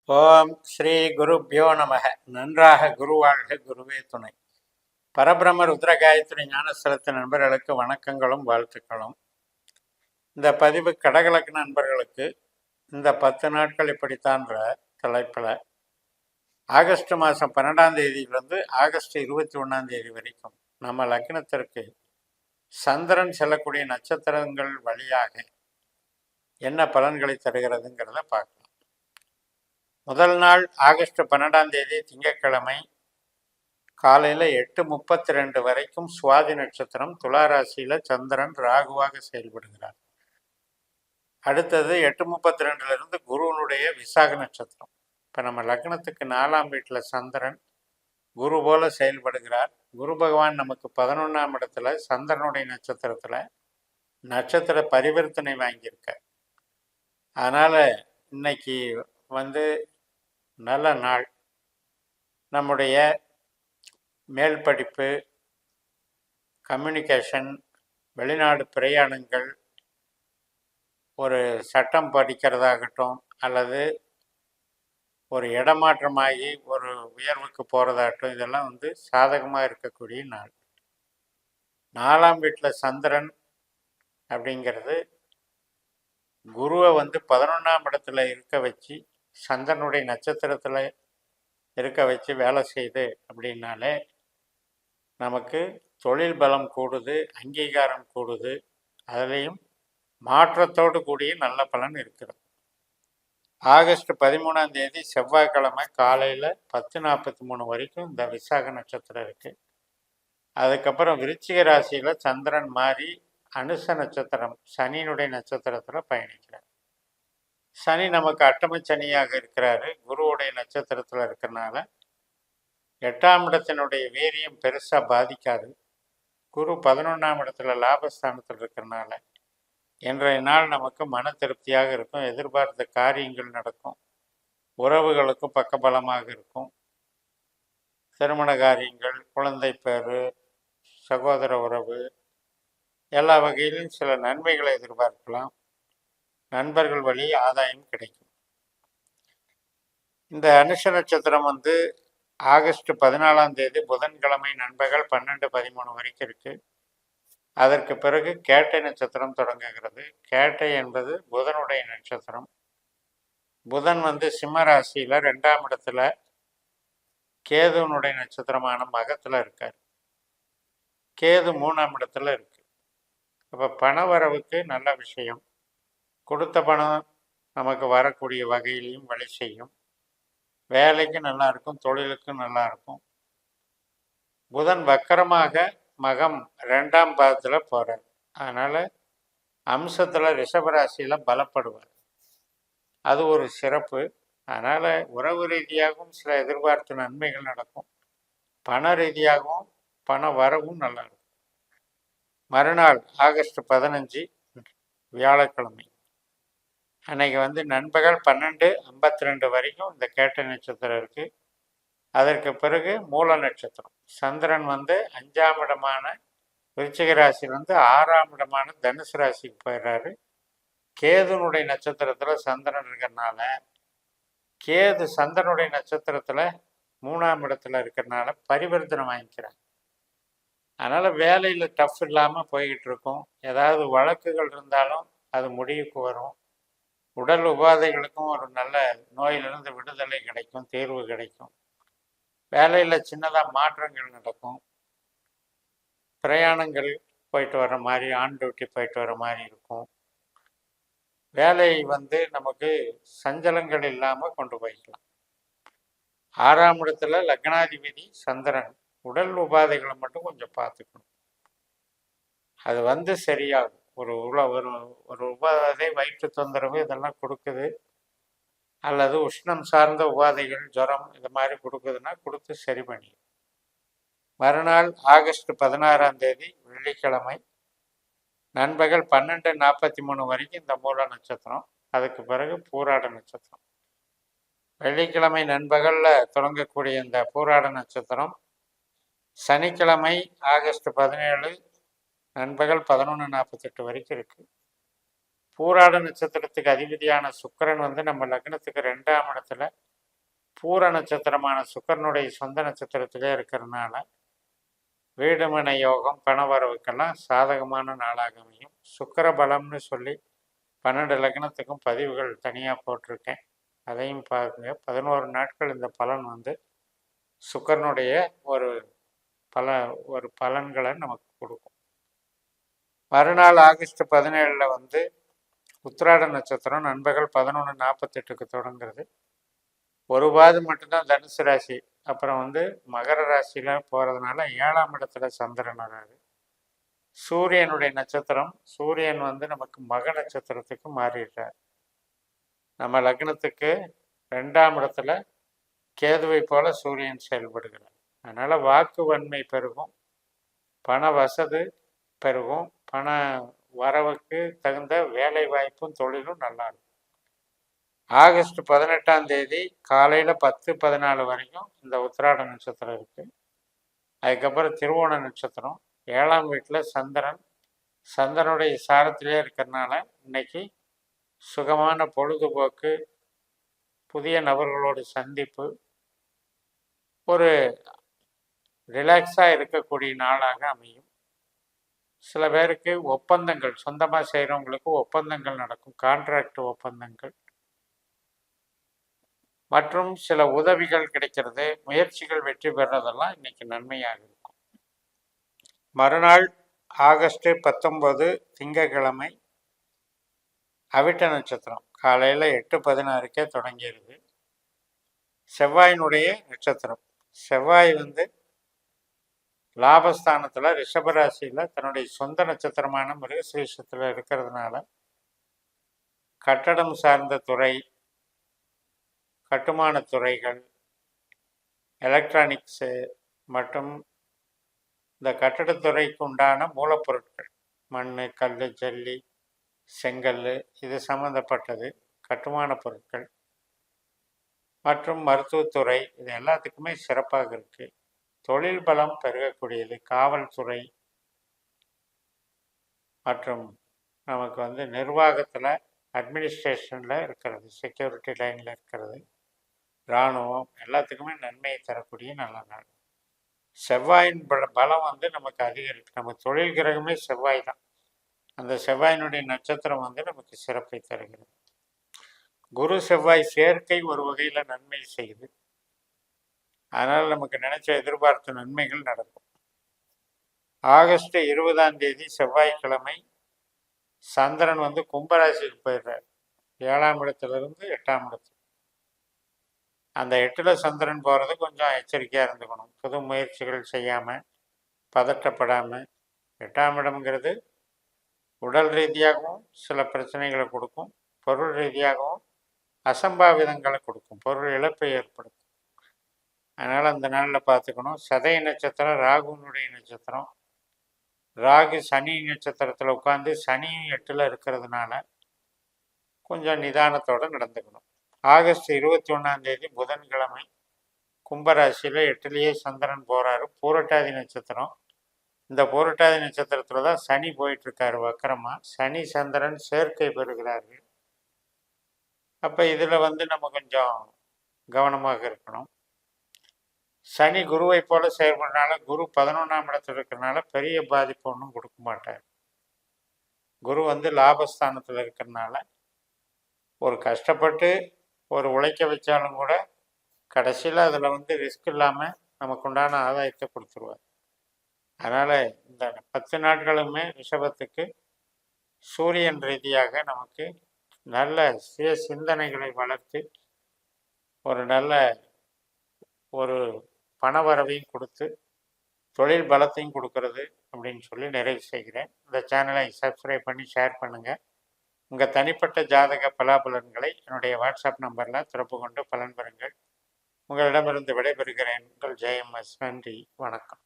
ஓம் ஸ்ரீ குருப்யோ நமக. நன்றாக குருவாழ்க, குருவே துணை. பரபிரம ருத்ர காயத்ரி ஞானஸ்தலத்து நண்பர்களுக்கு வணக்கங்களும் வாழ்த்துக்களும். இந்த பதிவு கடகலக்கு நண்பர்களுக்கு இந்த 10 நாட்கள் இப்படித்தான்ற தலைப்பில் ஆகஸ்ட் மாதம் 12ஆம் தேதியிலிருந்து ஆகஸ்ட் 21ஆம் தேதி வரைக்கும் நம்ம லக்னத்திற்கு சந்திரன் செல்லக்கூடிய நட்சத்திரங்கள் வழியாக என்ன பலன்களை தருகிறதுங்கிறத பார்க்கலாம். முதல் நாள் ஆகஸ்ட் 12ஆம் தேதி திங்கட்கிழமை காலையில் 8:32 வரைக்கும் சுவாதி நட்சத்திரம் துளாராசியில் சந்திரன் ராகுவாக செயல்படுகிறார். அடுத்தது 8:32 குருவனுடைய விசாக நட்சத்திரம். இப்போ நம்ம லக்னத்துக்கு 4ஆம் வீட்டில் சந்திரன் குரு போல செயல்படுகிறார். குரு பகவான் நமக்கு 11ஆம் இடத்துல சந்திரனுடைய நட்சத்திரத்தில் நட்சத்திர பரிவர்த்தனை வாங்கியிருக்க. அதனால் இன்னைக்கு நல்ல நாள். நம்முடைய மேல் படிப்பு, கம்யூனிகேஷன், வெளிநாடு பிரயாணங்கள், ஒரு சட்டம் படிக்கிறதாகட்டும் அல்லது ஒரு இடமாற்றமாகி ஒரு உயர்வுக்கு போகிறதாகட்டும், இதெல்லாம் சாதகமாக இருக்கக்கூடிய நாள். 4ஆம் வீட்டில் சந்திரன் அப்படிங்கிறது குருவை 11ஆம் இடத்துல இருக்க வச்சு சந்திரனுடைய நட்சத்திரத்தில் இருக்க வச்சு வேலை செய்யுது அப்படின்னாலே நமக்கு தொழில் பலம் கூடுது, அங்கீகாரம் கூடுது, அதுலேயும் மாற்றத்தோடு கூடிய நல்ல பலன் இருக்கிறது. ஆகஸ்ட் 13ஆம் தேதி செவ்வாய்க்கிழமை காலையில் 10:43 வரைக்கும் இந்த விசாக நட்சத்திரம் இருக்குது. அதுக்கப்புறம் விருச்சிக ராசியில் சந்திரன் மாறி அனுச நட்சத்திரம் சனியினுடைய நட்சத்திரத்தில் பயணிக்கிறார். சனி நமக்கு அட்டம சனியாக இருக்கிறாரு. குருவுடைய நட்சத்திரத்தில் இருக்கிறனால 8ஆம் இடத்தினுடைய வீரியம் பெருசாக பாதிக்காது. குரு 11ஆம் இடத்துல லாபஸ்தானத்தில் இருக்கிறனால இன்றைய நாள் நமக்கு மன திருப்தியாக இருக்கும். எதிர்பார்த்த காரியங்கள் நடக்கும். உறவுகளுக்கும் பக்கபலமாக இருக்கும். திருமண காரியங்கள், குழந்தை பேரு, சகோதர உறவு எல்லா வகையிலும் சில நன்மைகளை எதிர்பார்க்கலாம். நண்பர்கள் வழி ஆதாயம் கிடைக்கும். இந்த அனுஷ நட்சத்திரம் ஆகஸ்ட் 14ஆம் தேதி புதன்கிழமை நண்பகல் 12:13 வரைக்கும் இருக்கு. அதற்கு பிறகு கேட்டை நட்சத்திரம் தொடங்குகிறது. கேட்டை என்பது புதனுடைய நட்சத்திரம். புதன் சிம்ம ராசியில் 2ஆம் இடத்துல கேதுவனுடைய நட்சத்திரமான மகத்தில் இருக்கார். கேது 3ஆம் இடத்துல இருக்கு. அப்போ பண வரவுக்கு நல்ல விஷயம். கொடுத்த பணம் நமக்கு வரக்கூடிய வகையிலையும் வழி செய்யும். வேலைக்கு நல்லா இருக்கும், தொழிலுக்கும் நல்லா இருக்கும். புதன் வக்கரமாக மகம் 2ஆம் பாதத்தில் போகிறார். அதனால் அம்சத்தில் ரிஷபராசியில் பலப்படுவார். அது ஒரு சிறப்பு. அதனால் உறவு ரீதியாகவும் சில எதிர்பார்த்த நன்மைகள் நடக்கும். பண ரீதியாகவும் பண வரவும் நல்லா இருக்கும். மறுநாள் ஆகஸ்ட் 15 வியாழக்கிழமை அன்னைக்கு நண்பகல் 12:52 வரைக்கும் இந்த கேட்டை நட்சத்திரம் இருக்குது. அதற்கு பிறகு மூல நட்சத்திரம். சந்திரன் 5ஆம் இடமான விருச்சிக ராசியிலிருந்து 6ஆம் இடமான தனுசு ராசிக்கு போயிடுறாரு. கேதுனுடைய நட்சத்திரத்தில் சந்திரன் இருக்கிறனால கேது சந்திரனுடைய நட்சத்திரத்தில் 3ஆம் இடத்துல இருக்கிறனால பரிவர்த்தனை வாங்கிக்கிறாங்க. அதனால் வேலையில் டஃப் இல்லாமல் போய்கிட்டு இருக்கும். ஏதாவது வழக்குகள் இருந்தாலும் அது முடிவுக்கு வரும். உடல் உபாதைகளுக்கும் ஒரு நல்ல நோயிலிருந்து விடுதலை கிடைக்கும், தீர்வு கிடைக்கும். வேலையில் சின்னதாக மாற்றங்கள் நடக்கும். பிரயாணங்கள் போயிட்டு வர மாதிரி, ஆன் டியூட்டி போயிட்டு வர மாதிரி இருக்கும். வேலை நமக்கு சஞ்சலங்கள் இல்லாமல் கொண்டு போய்க்கலாம். 6ஆம் இடத்துல லக்னாதிபதி சந்திரன். உடல் உபாதைகளை மட்டும் கொஞ்சம் பார்த்துக்கணும். அது சரியாகும். ஒரு ஒரு உபாதை, வயிற்று தொந்தரவு இதெல்லாம் கொடுக்குது, அல்லது உஷ்ணம் சார்ந்த உபாதைகள், ஜுரம் இது மாதிரி கொடுக்குதுன்னா கொடுத்து சரி பண்ணி. மறுநாள் ஆகஸ்ட் 16ஆம் தேதி வெள்ளிக்கிழமை நண்பகல் 12:43 வரைக்கும் இந்த மூல நட்சத்திரம். அதுக்கு பிறகு பூராட நட்சத்திரம். வெள்ளிக்கிழமை நண்பகலில் தொடங்கக்கூடிய இந்த பூராட நட்சத்திரம் சனிக்கிழமை ஆகஸ்ட் 17 நண்பகல் 11:48 வரைக்கும் இருக்கு. பூராட நட்சத்திரத்துக்கு அதிபதியான சுக்கிரன் நம்ம லக்னத்துக்கு 2ஆம் இடத்துல பூர நட்சத்திரமான சுக்கிரனுடைய சொந்த நட்சத்திரத்திலே இருக்கிறதுனால வீடுமனை யோகம் பணவரவுக்கெல்லாம் சாதகமான நாளாக அமையும். சுக்கிர பலம்னு சொல்லி 12 லக்னத்துக்கும் பதிவுகள் தனியாக போட்டிருக்கேன், அதையும் பாருங்க. 11 நாட்கள் இந்த பலன் வந்து சுக்கிரனுடைய ஒரு பலன்களை நமக்கு கொடுக்கும். மறுநாள் ஆகஸ்ட் 17 வந்து உத்திராட நட்சத்திரம் நண்பகல் 11:48க்கு தொடங்குறது. ஒரு பாதம் மட்டும்தான் தனுசு ராசி. அப்புறம் வந்து மகர ராசியில் போகிறதுனால 7ஆம் இடத்துல சந்திரன் வராது. சூரியனுடைய நட்சத்திரம், சூரியன் வந்து நமக்கு மக நட்சத்திரத்துக்கு மாறிடுறார். நம்ம லக்னத்துக்கு 2ஆம் இடத்துல கேதுவை போல சூரியன் செயல்படுகிறார். அதனால் வாக்கு வன்மை பெருகும், பண வசதி பெருகும், பண வரவுக்கு தகுந்த வேலை வாய்ப்பும் தொழிலும் நல்லா இருக்கும். ஆகஸ்ட் 18ஆம் தேதி காலையில் 10:14 வரைக்கும் இந்த உத்திராட நட்சத்திரம் இருக்குது. அதுக்கப்புறம் திருவோண நட்சத்திரம், 7ஆம் வீட்டில் சந்திரனுடைய சாரத்திலே இருக்கிறதுனால இன்னைக்கு சுகமான பொழுதுபோக்கு, புதிய நபர்களோடு சந்திப்பு, ஒரு ரிலாக்ஸாக இருக்கக்கூடிய நாளாக அமையும். சில பேருக்கு ஒப்பந்தங்கள், சொந்தமாக செய்கிறவங்களுக்கு ஒப்பந்தங்கள் நடக்கும், கான்ட்ராக்ட் ஒப்பந்தங்கள் மற்றும் சில உதவிகள் கிடைக்கிறது, முயற்சிகள் வெற்றி பெறதெல்லாம் இன்னைக்கு நன்மையாக இருக்கும். மறுநாள் ஆகஸ்ட் 19 திங்கட்கிழமை அவிட்ட நட்சத்திரம் காலையில் 8:16க்கே தொடங்கிடுது. செவ்வாயினுடைய நட்சத்திரம். செவ்வாய் வந்து லாபஸ்தானத்தில் ரிஷபராசியில் தன்னுடைய சொந்த நட்சத்திரமான மிருகசீரிஷத்தில் இருக்கிறதுனால கட்டடம் சார்ந்த துறை, கட்டுமான துறைகள், எலக்ட்ரானிக்ஸு மற்றும் இந்த கட்டடத்துறைக்கு உண்டான மூலப்பொருட்கள், மண், கல், ஜல்லி, செங்கல், இது சம்மந்தப்பட்டது, கட்டுமான பொருட்கள் மற்றும் மருத்துவத்துறை, இது எல்லாத்துக்குமே சிறப்பாக இருக்குது. தொழில் பலம் பெருகக்கூடியது. காவல்துறை மற்றும் நமக்கு வந்து நிர்வாகத்தில், அட்மினிஸ்ட்ரேஷனில் இருக்கிறது, செக்யூரிட்டி லைனில் இருக்கிறது, இராணுவம், எல்லாத்துக்குமே நன்மையை தரக்கூடிய நல்ல நாள். செவ்வாயின் பலம் வந்து நமக்கு அதிகரிக்கும். நம்ம தொழில் கிரகமே செவ்வாய் தான். அந்த செவ்வாயினுடைய நட்சத்திரம் வந்து நமக்கு சிறப்பை தருகிறது. குரு செவ்வாய் சேர்க்கை ஒரு வகையில் நன்மை செய்யுது. அதனால் நமக்கு நினைச்ச எதிர்பார்த்த நன்மைகள் நடக்கும். ஆகஸ்ட் 20ஆம் தேதி செவ்வாய்க்கிழமை சந்திரன் வந்து கும்பராசிக்கு போயிடுறார். 7ஆம் இடத்துலேருந்து 8ஆம் இடத்துக்கு. அந்த 8ல் சந்திரன் போகிறது கொஞ்சம் எச்சரிக்கையாக இருந்துக்கணும். புது முயற்சிகள் செய்யாமல், பதட்டப்படாமல். 8ஆம் இடம்ங்கிறது உடல் ரீதியாகவும் சில பிரச்சனைகளை கொடுக்கும், பொருள் ரீதியாகவும் அசம்பாவிதங்களை கொடுக்கும், பொருள் இழப்பை ஏற்படுத்தும். அதனால் அந்த நாளில் பார்த்துக்கணும். சதய நட்சத்திரம் ராகுனுடைய நட்சத்திரம். ராகு சனி நட்சத்திரத்தில் உட்காந்து சனியும் 8ல் இருக்கிறதுனால கொஞ்சம் நிதானத்தோடு நடந்துக்கணும். ஆகஸ்ட் 21ஆம் தேதி புதன்கிழமை கும்பராசியில் 8லேயே சந்திரன் போகிறாரு. பூரட்டாதி நட்சத்திரம். இந்த பூரட்டாதி நட்சத்திரத்தில் தான் சனி போயிட்டுருக்காரு வக்கரமாக. சனி சந்திரன் சேர்க்கை பெறுகிறார்கள். அப்போ இதில் வந்து நம்ம கொஞ்சம் கவனமாக இருக்கணும். சனி குருவை போல செயல்படுறதுனால, குரு 11ஆம் இடத்துல இருக்கிறதுனால பெரிய பாதிப்பு ஒன்றும் கொடுக்க மாட்டார். குரு வந்து லாபஸ்தானத்தில் இருக்கிறதுனால ஒரு கஷ்டப்பட்டு ஒரு உழைக்க வச்சாலும் கூட கடைசியில் அதில் வந்து ரிஸ்க் இல்லாமல் நமக்கு உண்டான ஆதாயத்தை கொடுத்துருவார். அதனால் இந்த 10 நாட்களுமே ரிஷபத்துக்கு சூரியன் ரீதியாக நமக்கு நல்ல சுய சிந்தனைகளை வளர்த்து ஒரு நல்ல ஒரு பணவரவையும் கொடுத்து தொழில் பலத்தையும் கொடுக்கறது அப்படின்னு சொல்லி நிறைவு செய்கிறேன். இந்த சேனலை சப்ஸ்கிரைப் பண்ணி ஷேர் பண்ணுங்கள். உங்கள் தனிப்பட்ட ஜாதக பலாபலன்களை என்னுடைய வாட்ஸ்அப் நம்பரில் தொடர்பு கொண்டு பலன் பெறுங்கள். உங்களிடமிருந்து விடைபெறுகிறேன். உங்கள் ஜெயம் எஸ். நன்றி, வணக்கம்.